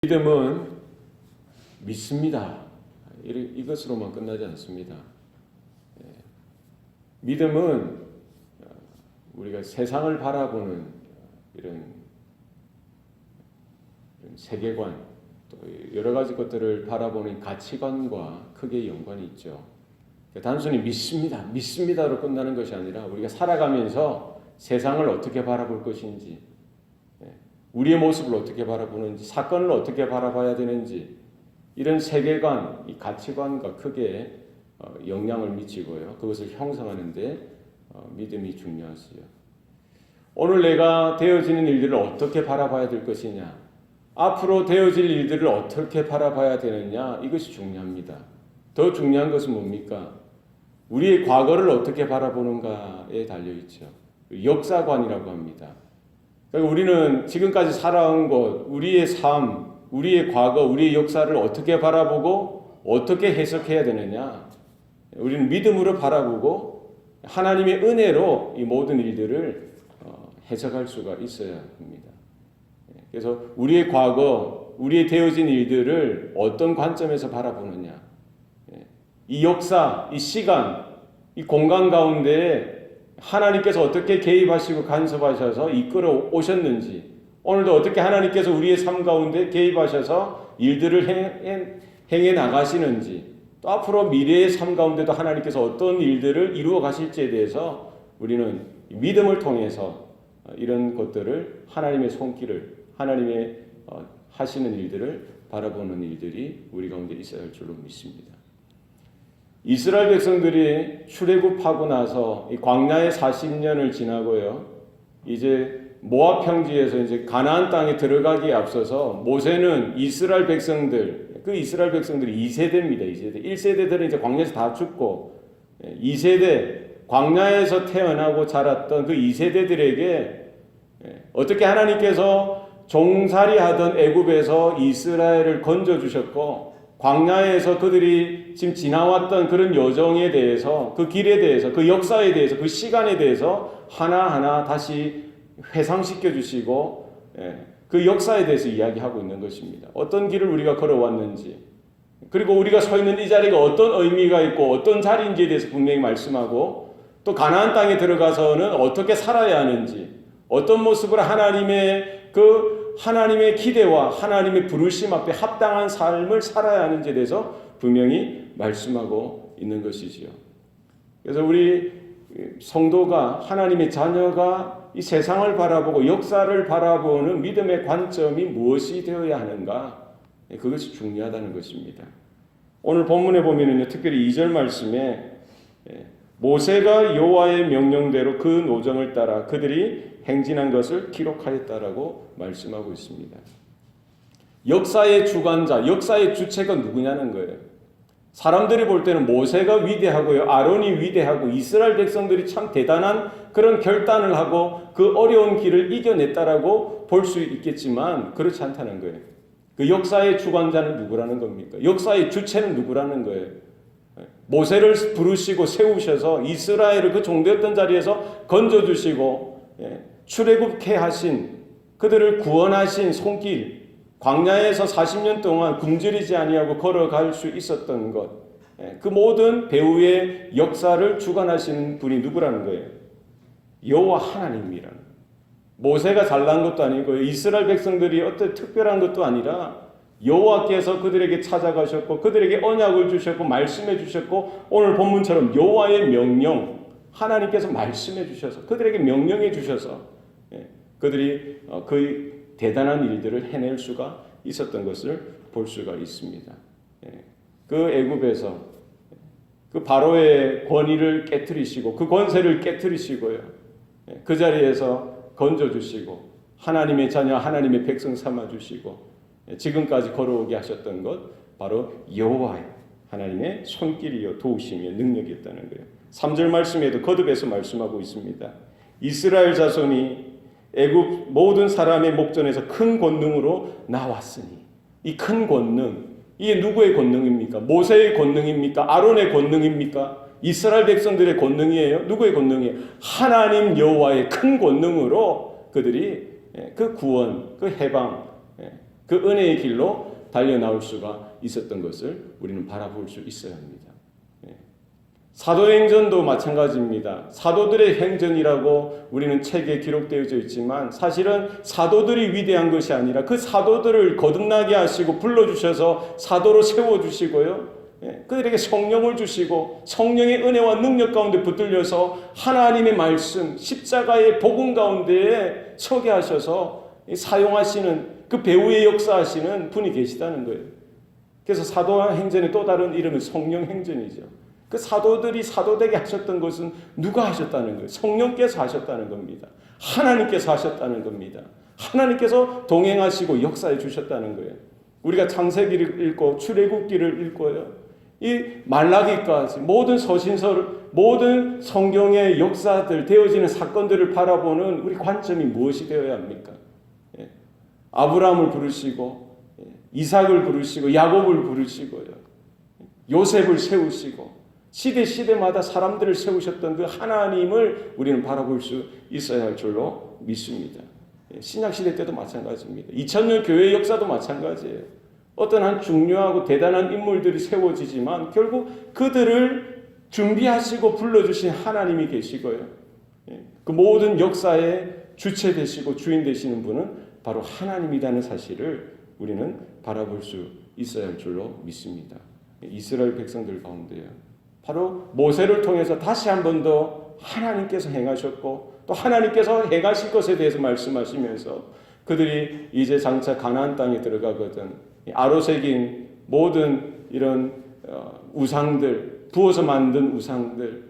믿음은 믿습니다. 이것으로만 끝나지 않습니다. 믿음은 우리가 세상을 바라보는 이런 세계관, 또 여러 가지 것들을 바라보는 가치관과 크게 연관이 있죠. 단순히 믿습니다로 끝나는 것이 아니라 우리가 살아가면서 세상을 어떻게 바라볼 것인지, 우리의 모습을 어떻게 바라보는지, 사건을 어떻게 바라봐야 되는지, 이런 세계관, 이 가치관과 크게 영향을 미치고요. 그것을 형성하는 데 믿음이 중요하지요. 오늘 내가 되어지는 일들을 어떻게 바라봐야 될 것이냐, 앞으로 되어질 일들을 어떻게 바라봐야 되느냐, 이것이 중요합니다. 더 중요한 것은 뭡니까? 우리의 과거를 어떻게 바라보는가에 달려있죠. 역사관이라고 합니다. 그러니까 우리는 지금까지 살아온 것, 우리의 삶, 우리의 과거, 우리의 역사를 어떻게 바라보고 어떻게 해석해야 되느냐. 우리는 믿음으로 바라보고 하나님의 은혜로 이 모든 일들을 해석할 수가 있어야 합니다. 그래서 우리의 과거, 우리의 되어진 일들을 어떤 관점에서 바라보느냐. 이 역사, 이 시간, 이 공간 가운데 하나님께서 어떻게 개입하시고 간섭하셔서 이끌어 오셨는지, 오늘도 어떻게 하나님께서 우리의 삶 가운데 개입하셔서 일들을 행해 나가시는지, 또 앞으로 미래의 삶 가운데도 하나님께서 어떤 일들을 이루어 가실지에 대해서 우리는 믿음을 통해서 이런 것들을, 하나님의 손길을, 하나님의 하시는 일들을 바라보는 일들이 우리 가운데 있어야 할 줄로 믿습니다. 이스라엘 백성들이 출애굽하고 나서 이 광야의 40년을 지나고요. 이제 모압 평지에서 이제 가나안 땅에 들어가기에 앞서서 모세는 이스라엘 백성들, 그 이스라엘 백성들이 2세대입니다. 2세대. 1세대들은 이제 광야에서 다 죽고 2세대 광야에서 태어나고 자랐던 그 2세대들에게 어떻게 하나님께서 종살이하던 애굽에서 이스라엘을 건져 주셨고, 광야에서 그들이 지금 지나왔던 그런 여정에 대해서, 그 길에 대해서, 그 역사에 대해서, 그 시간에 대해서 하나하나 다시 회상시켜 주시고, 그 역사에 대해서 이야기하고 있는 것입니다. 어떤 길을 우리가 걸어왔는지, 그리고 우리가 서 있는 이 자리가 어떤 의미가 있고 어떤 자리인지에 대해서 분명히 말씀하고, 또 가나안 땅에 들어가서는 어떻게 살아야 하는지, 어떤 모습으로 하나님의 기대와 하나님의 부르심 앞에 합당한 삶을 살아야 하는지에 대해서 분명히 말씀하고 있는 것이지요. 그래서 우리 성도가, 하나님의 자녀가 이 세상을 바라보고 역사를 바라보는 믿음의 관점이 무엇이 되어야 하는가, 그것이 중요하다는 것입니다. 오늘 본문에 보면은 특별히 2절 말씀에 모세가 여호와의 명령대로 그 노정을 따라 그들이 행진한 것을 기록하였다라고 말씀하고 있습니다. 역사의 주관자, 역사의 주체가 누구냐는 거예요. 사람들이 볼 때는 모세가 위대하고요, 아론이 위대하고 이스라엘 백성들이 참 대단한 그런 결단을 하고 그 어려운 길을 이겨냈다라고 볼 수 있겠지만 그렇지 않다는 거예요. 그 역사의 주관자는 누구라는 겁니까? 역사의 주체는 누구라는 거예요? 모세를 부르시고 세우셔서 이스라엘을 그 종되었던 자리에서 건져주시고 출애굽케 하신, 그들을 구원하신 손길, 광야에서 40년 동안 굶주리지 아니하고 걸어갈 수 있었던 것, 그 모든 배후의 역사를 주관하시는 분이 누구라는 거예요? 여호와 하나님이라는 거예요. 모세가 잘난 것도 아니고 이스라엘 백성들이 어떤 특별한 것도 아니라 여호와께서 그들에게 찾아가셨고 그들에게 언약을 주셨고 말씀해 주셨고, 오늘 본문처럼 여호와의 명령, 하나님께서 말씀해 주셔서 그들에게 명령해 주셔서 그들이 그 대단한 일들을 해낼 수가 있었던 것을 볼 수가 있습니다. 그 애굽에서 그 바로의 권위를 깨트리시고 그 권세를 깨트리시고요, 그 자리에서 건져주시고 하나님의 자녀, 하나님의 백성 삼아주시고 지금까지 걸어오게 하셨던 것, 바로 여호와의 하나님의 손길이요 도우심이요 능력이었다는 거예요. 3절 말씀에도 거듭해서 말씀하고 있습니다. 이스라엘 자손이 애굽 모든 사람의 목전에서 큰 권능으로 나왔으니, 이 큰 권능, 이게 누구의 권능입니까? 모세의 권능입니까? 아론의 권능입니까? 이스라엘 백성들의 권능이에요? 누구의 권능이에요? 하나님 여호와의 큰 권능으로 그들이 그 구원, 그 해방, 그 은혜의 길로 달려나올 수가 있었던 것을 우리는 바라볼 수 있어야 합니다. 사도행전도 마찬가지입니다. 사도들의 행전이라고 우리는 책에 기록되어져 있지만 사실은 사도들이 위대한 것이 아니라 그 사도들을 거듭나게 하시고 불러주셔서 사도로 세워주시고요. 그들에게 성령을 주시고 성령의 은혜와 능력 가운데 붙들려서 하나님의 말씀, 십자가의 복음 가운데에 서게 하셔서 사용하시는 그 배후의 역사하시는 분이 계시다는 거예요. 그래서 사도행전의 또 다른 이름은 성령행전이죠. 그 사도들이 사도되게 하셨던 것은 누가 하셨다는 거예요? 성령께서 하셨다는 겁니다. 하나님께서 하셨다는 겁니다. 하나님께서 동행하시고 역사해 주셨다는 거예요. 우리가 창세기를 읽고 출애굽기를 읽고요. 이 말라기까지 모든 서신서를, 모든 성경의 역사들, 되어지는 사건들을 바라보는 우리 관점이 무엇이 되어야 합니까? 아브라함을 부르시고 이삭을 부르시고 야곱을 부르시고요. 요셉을 세우시고 시대마다 사람들을 세우셨던 그 하나님을 우리는 바라볼 수 있어야 할 줄로 믿습니다. 신약시대 때도 마찬가지입니다. 2000년 교회 역사도 마찬가지예요. 어떤 한 중요하고 대단한 인물들이 세워지지만 결국 그들을 준비하시고 불러주신 하나님이 계시고요. 그 모든 역사의 주체 되시고 주인 되시는 분은 바로 하나님이라는 사실을 우리는 바라볼 수 있어야 할 줄로 믿습니다. 이스라엘 백성들 가운데요. 바로 모세를 통해서 다시 한 번 더 하나님께서 행하셨고 또 하나님께서 행하실 것에 대해서 말씀하시면서 그들이 이제 장차 가나안 땅에 들어가거든 아로새긴 모든 이런 우상들, 부어서 만든 우상들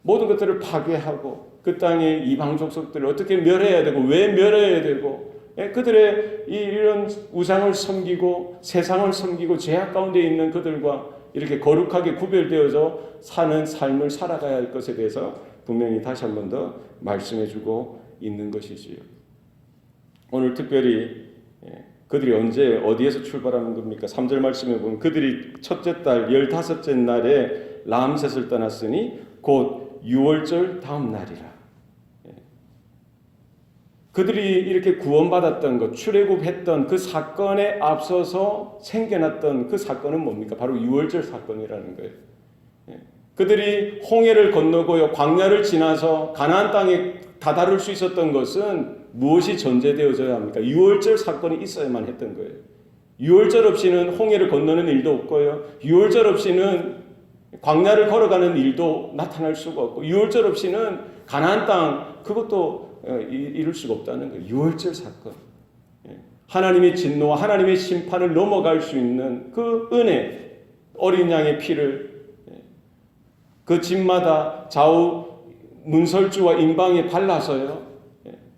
모든 것들을 파괴하고 그 땅의 이방 족속들을 어떻게 멸해야 되고 왜 멸해야 되고 그들의 이런 우상을 섬기고 세상을 섬기고 죄악 가운데 있는 그들과 이렇게 거룩하게 구별되어서 사는 삶을 살아가야 할 것에 대해서 분명히 다시 한 번 더 말씀해주고 있는 것이지요. 오늘 특별히 그들이 언제 어디에서 출발하는 겁니까? 3절 말씀에 보면 그들이 첫째 달 15째 날에 람셋을 떠났으니 곧 6월절 다음 날이라. 그들이 이렇게 구원받았던 것, 출애굽했던 그 사건에 앞서서 생겨났던 그 사건은 뭡니까? 바로 6월절 사건이라는 거예요. 그들이 홍해를 건너고요, 광야를 지나서 가나안 땅에 다다를 수 있었던 것은 무엇이 전제되어져야 합니까? 6월절 사건이 있어야만 했던 거예요. 6월절 없이는 홍해를 건너는 일도 없고요, 6월절 없이는 광야를 걸어가는 일도 나타날 수가 없고, 6월절 없이는 가나안 땅 그것도 이룰 수가 없다는 거예요. 6월절 사건. 하나님의 진노와 하나님의 심판을 넘어갈 수 있는 그 은혜, 어린 양의 피를 그 집마다 좌우 문설주와 임방에 발라서요.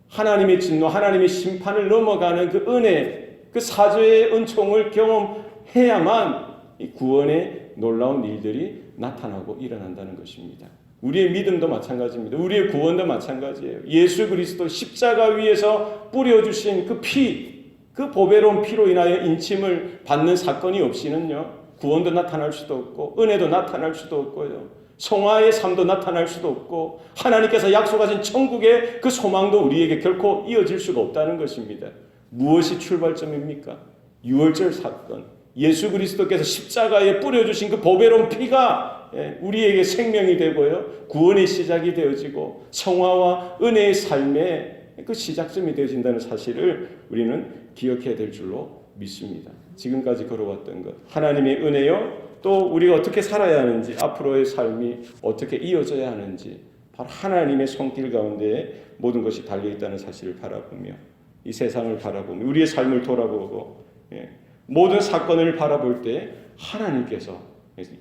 하나님의 진노, 하나님의 심판을 넘어가는 그 은혜, 그 사죄의 은총을 경험해야만 이 구원의 놀라운 일들이 나타나고 일어난다는 것입니다. 우리의 믿음도 마찬가지입니다. 우리의 구원도 마찬가지예요. 예수 그리스도 십자가 위에서 뿌려주신 그 피, 그 보배로운 피로 인하여 인침을 받는 사건이 없이는요, 구원도 나타날 수도 없고 은혜도 나타날 수도 없고요, 성화의 삶도 나타날 수도 없고 하나님께서 약속하신 천국의 그 소망도 우리에게 결코 이어질 수가 없다는 것입니다. 무엇이 출발점입니까? 6월절 사건, 예수 그리스도께서 십자가에 뿌려주신 그 보배로운 피가 우리에게 생명이 되고요, 구원의 시작이 되어지고 성화와 은혜의 삶의 그 시작점이 되어진다는 사실을 우리는 기억해야 될 줄로 믿습니다. 지금까지 걸어왔던 것, 하나님의 은혜요, 또 우리가 어떻게 살아야 하는지, 앞으로의 삶이 어떻게 이어져야 하는지, 바로 하나님의 손길 가운데 모든 것이 달려있다는 사실을 바라보며, 이 세상을 바라보며 우리의 삶을 돌아보고 모든 사건을 바라볼 때 하나님께서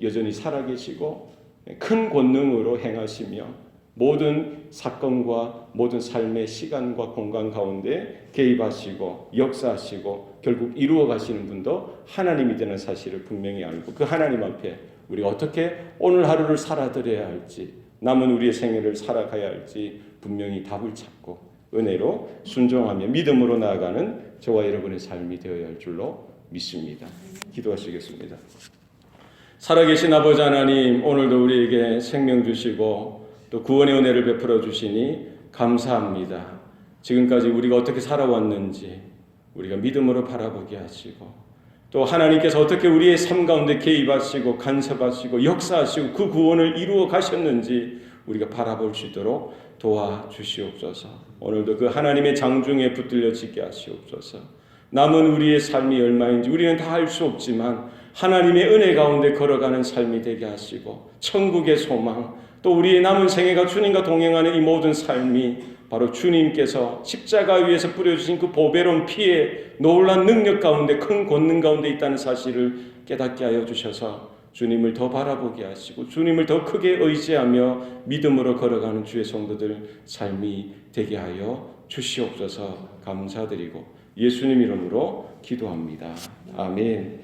여전히 살아계시고 큰 권능으로 행하시며 모든 사건과 모든 삶의 시간과 공간 가운데 개입하시고 역사하시고 결국 이루어 가시는 분도 하나님이 되는 사실을 분명히 알고, 그 하나님 앞에 우리가 어떻게 오늘 하루를 살아드려야 할지, 남은 우리의 생애를 살아가야 할지 분명히 답을 찾고 은혜로 순종하며 믿음으로 나아가는 저와 여러분의 삶이 되어야 할 줄로 믿습니다. 기도하시겠습니다. 살아계신 아버지 하나님, 오늘도 우리에게 생명 주시고 또 구원의 은혜를 베풀어 주시니 감사합니다. 지금까지 우리가 어떻게 살아왔는지, 우리가 믿음으로 바라보게 하시고 또 하나님께서 어떻게 우리의 삶 가운데 개입하시고 간섭하시고 역사하시고 그 구원을 이루어 가셨는지 우리가 바라볼 수 있도록 도와주시옵소서. 오늘도 그 하나님의 장중에 붙들려 지게 하시옵소서. 남은 우리의 삶이 얼마인지 우리는 다 알 수 없지만 하나님의 은혜 가운데 걸어가는 삶이 되게 하시고 천국의 소망 또 우리의 남은 생애가 주님과 동행하는 이 모든 삶이 바로 주님께서 십자가 위에서 뿌려주신 그 보배로운 피의 놀라운 능력 가운데 큰 권능 가운데 있다는 사실을 깨닫게 하여 주셔서 주님을 더 바라보게 하시고 주님을 더 크게 의지하며 믿음으로 걸어가는 주의 성도들 삶이 되게 하여 주시옵소서. 감사드리고 예수님 이름으로 기도합니다. 아멘.